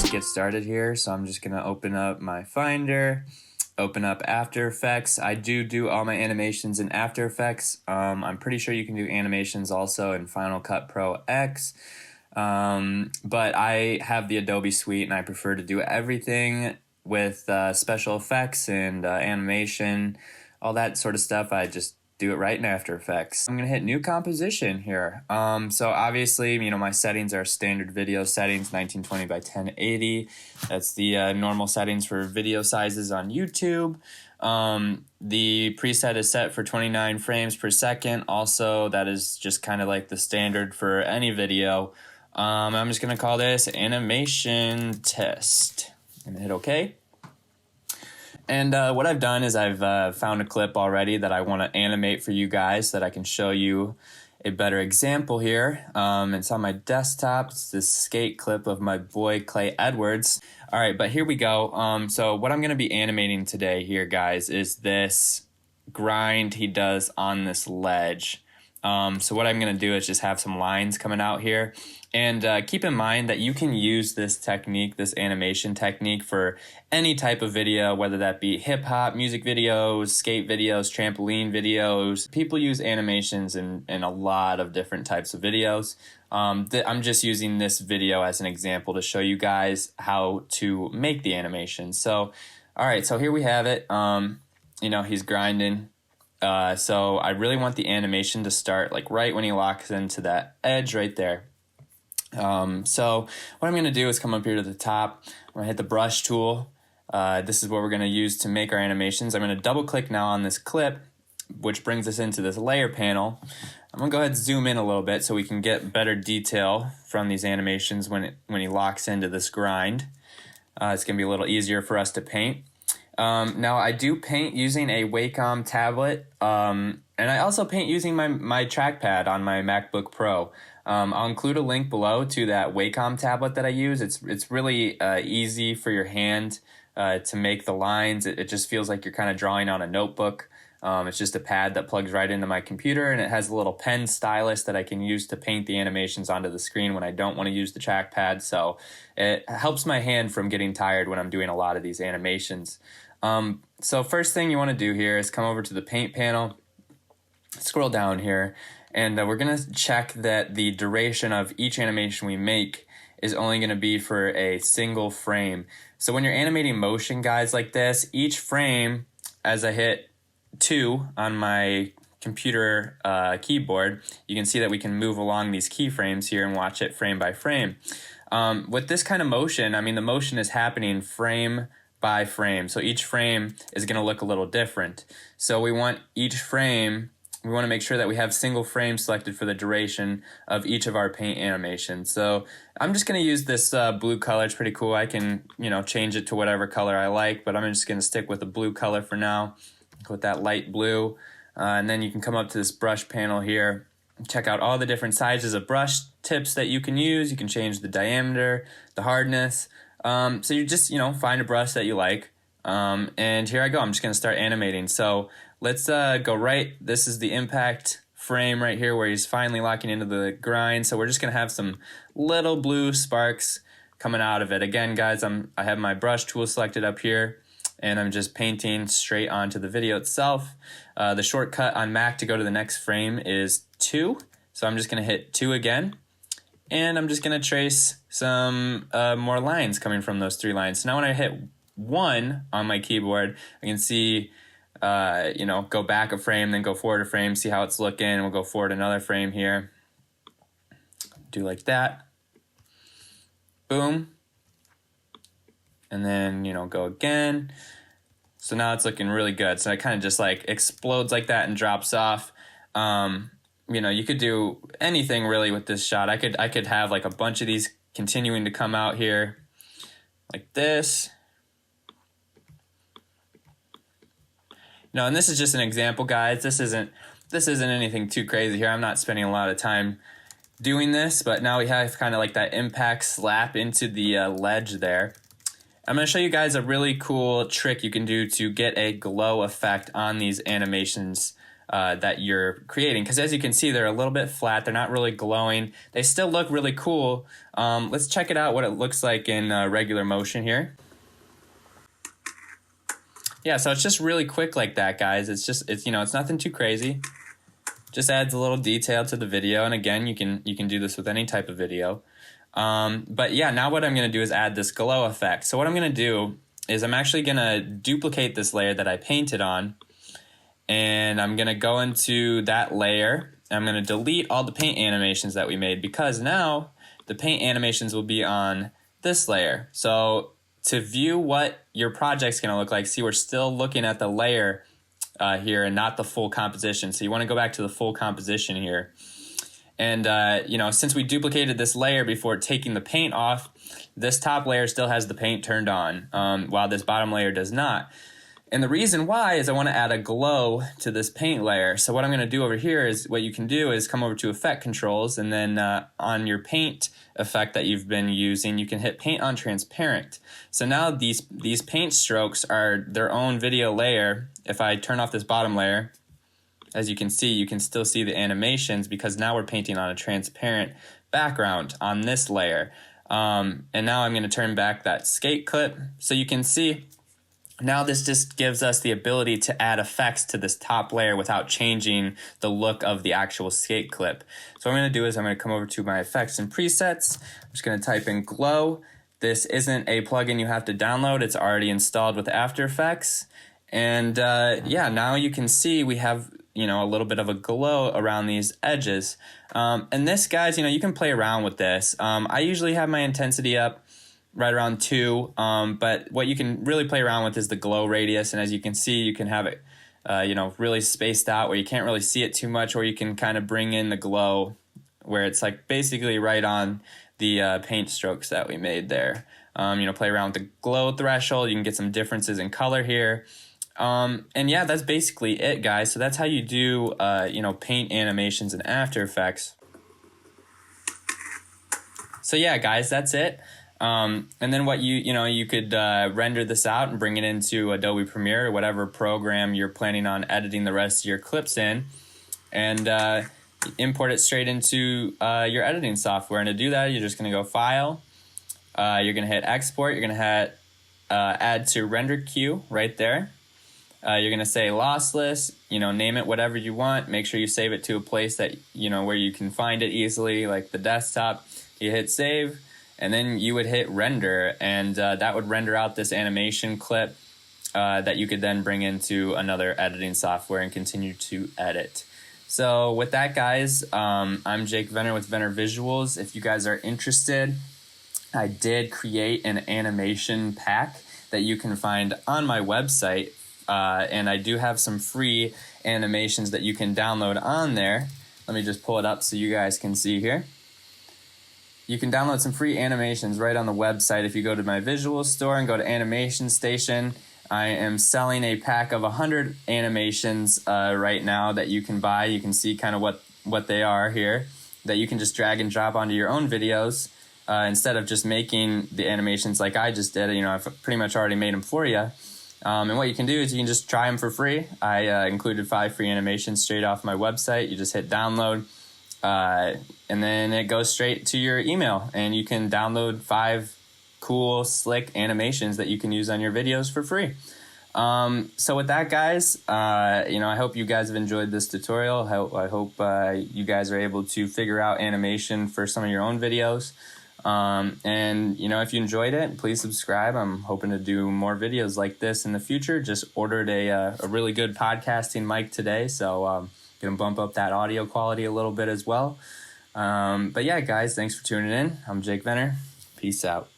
to get started here, so I'm just gonna open up my Finder, open up After Effects. I do all my animations in After Effects. I'm pretty sure you can do animations also in Final Cut Pro X, but I have the Adobe suite and I prefer to do everything with special effects and animation, all that sort of stuff. I just do it right in After Effects. I'm gonna hit new composition here. So obviously, you know, my settings are standard video settings, 1920 by 1080. That's the normal settings for video sizes on YouTube. The preset is set for 29 frames per second. Also, that is just kind of like the standard for any video. I'm just gonna call this animation test and hit OK. And what I've done is I've found a clip already that I want to animate for you guys so that I can show you a better example here. It's on my desktop. It's this skate clip of my boy Clay Edwards. All right, but here we go. So what I'm going to be animating today here, guys, is this grind he does on this ledge. So what I'm going to do is just have some lines coming out here. And keep in mind that you can use this technique, this animation technique, for any type of video, whether that be hip-hop, music videos, skate videos, trampoline videos. People use animations in a lot of different types of videos. I'm just using this video as an example to show you guys how to make the animation. So, all right, so here we have it. You know, he's grinding. So I really want the animation to start like right when he locks into that edge right there. So what I'm going to do is come up here to the top. I'm going to hit the brush tool. This is what we're going to use to make our animations. I'm going to double click now on this clip, which brings us into this layer panel. I'm going to go ahead and zoom in a little bit so we can get better detail from these animations when he locks into this grind. It's going to be a little easier for us to paint. Now I do paint using a Wacom tablet, and I also paint using my trackpad on my MacBook Pro. I'll include a link below to that Wacom tablet that I use. It's really easy for your hand to make the lines. It just feels like you're kind of drawing on a notebook. It's just a pad that plugs right into my computer, and it has a little pen stylus that I can use to paint the animations onto the screen when I don't want to use the trackpad. So it helps my hand from getting tired when I'm doing a lot of these animations. So first thing you want to do here is come over to the paint panel, scroll down here, and we're going to check that the duration of each animation we make is only going to be for a single frame. So when you're animating motion, guys, like this, each frame, as I hit 2 on my computer keyboard, you can see that we can move along these keyframes here and watch it frame by frame. With this kind of motion, I mean, the motion is happening frame by frame. So each frame is going to look a little different. So we want each frame, we want to make sure that we have single frames selected for the duration of each of our paint animations. So I'm just going to use this blue color. It's pretty cool. I can, you know, change it to whatever color I like, but I'm just going to stick with the blue color for now, with that light blue. And then you can come up to this brush panel here, check out all the different sizes of brush tips that you can use. You can change the diameter, the hardness. So you just, you know, find a brush that you like. And here I go. I'm just going to start animating. So let's go right. This is the impact frame right here where he's finally locking into the grind. So we're just going to have some little blue sparks coming out of it. Again, guys, I have my brush tool selected up here, and I'm just painting straight onto the video itself. The shortcut on Mac to go to the next frame is 2. So I'm just going to hit 2 again. And I'm just going to trace some more lines coming from those 3 lines. So now when I hit 1 on my keyboard, I can see, you know, go back a frame, then go forward a frame, see how it's looking. We'll go forward another frame here. Do like that. Boom. And then, you know, go again. So now it's looking really good. So it kind of just like explodes like that and drops off. You know, you could do anything really with this shot. I could have like a bunch of these continuing to come out here like this. No, and this is just an example, guys. This isn't anything too crazy here. I'm not spending a lot of time doing this, but now we have kind of like that impact slap into the ledge there. I'm going to show you guys a really cool trick you can do to get a glow effect on these animations that you're creating. Because as you can see, they're a little bit flat. They're not really glowing. They still look really cool. Let's check it out what it looks like in regular motion here. Yeah, so it's just really quick like that, guys. It's nothing too crazy. Just adds a little detail to the video, and again, you can do this with any type of video. But yeah, now what I'm going to do is add this glow effect. So what I'm going to do is I'm actually going to duplicate this layer that I painted on, and I'm going to go into that layer. I'm going to delete all the paint animations that we made, because now the paint animations will be on this layer. So to view what your project's going to look like, see, we're still looking at the layer here and not the full composition. So you want to go back to the full composition here. And, since we duplicated this layer before taking the paint off, this top layer still has the paint turned on, while this bottom layer does not. And the reason why is I want to add a glow to this paint layer. So what I'm going to do over here is, what you can do is come over to Effect Controls, and then on your paint effect that you've been using, you can hit Paint on Transparent. So now these paint strokes are their own video layer. If I turn off this bottom layer, as you can still see the animations, because now we're painting on a transparent background on this layer. And now I'm going to turn back that skate clip, so you can see now this just gives us the ability to add effects to this top layer without changing the look of the actual skate clip. So what I'm going to do is I'm going to come over to my effects and presets. I'm just going to type in glow. This isn't a plugin you have to download. It's already installed with After Effects. And yeah, now you can see we have a little bit of a glow around these edges. And this, guys, you can play around with this. I usually have my intensity up right around 2, but what you can really play around with is the glow radius, and as you can see, you can have it really spaced out where you can't really see it too much, or you can kind of bring in the glow where it's like basically right on the paint strokes that we made there. Play around with the glow threshold. You can get some differences in color here. And yeah, that's basically it, guys. So that's how you do paint animations in After Effects. So yeah, guys, that's it. And then what you could render this out and bring it into Adobe Premiere or whatever program you're planning on editing the rest of your clips in, and import it straight into your editing software. And to do that, you're just going to go File. You're going to hit Export. You're going to hit Add to Render Queue right there. You're going to say lossless, name it whatever you want. Make sure you save it to a place that, where you can find it easily, like the desktop. You hit Save. And then you would hit render, and that would render out this animation clip that you could then bring into another editing software and continue to edit. So with that, guys, I'm Jake Venner with Venner Visuals. If you guys are interested, I did create an animation pack that you can find on my website, and I do have some free animations that you can download on there. Let me just pull it up so you guys can see here. You can download some free animations right on the website. If you go to my visual store and go to Animation Station, I am selling a pack of 100 animations right now that you can buy. You can see kind of what they are here, that you can just drag and drop onto your own videos instead of just making the animations like I just did. I've pretty much already made them for you. And what you can do is you can just try them for free. I included 5 free animations straight off my website. You just hit download. And then it goes straight to your email, and you can download 5 cool, slick animations that you can use on your videos for free. So with that, guys, I hope you guys have enjoyed this tutorial. I hope you guys are able to figure out animation for some of your own videos. And if you enjoyed it, please subscribe. I'm hoping to do more videos like this in the future. Just ordered a really good podcasting mic today, so gonna bump up that audio quality a little bit as well. But yeah, guys, thanks for tuning in. I'm Jake Venner. Peace out.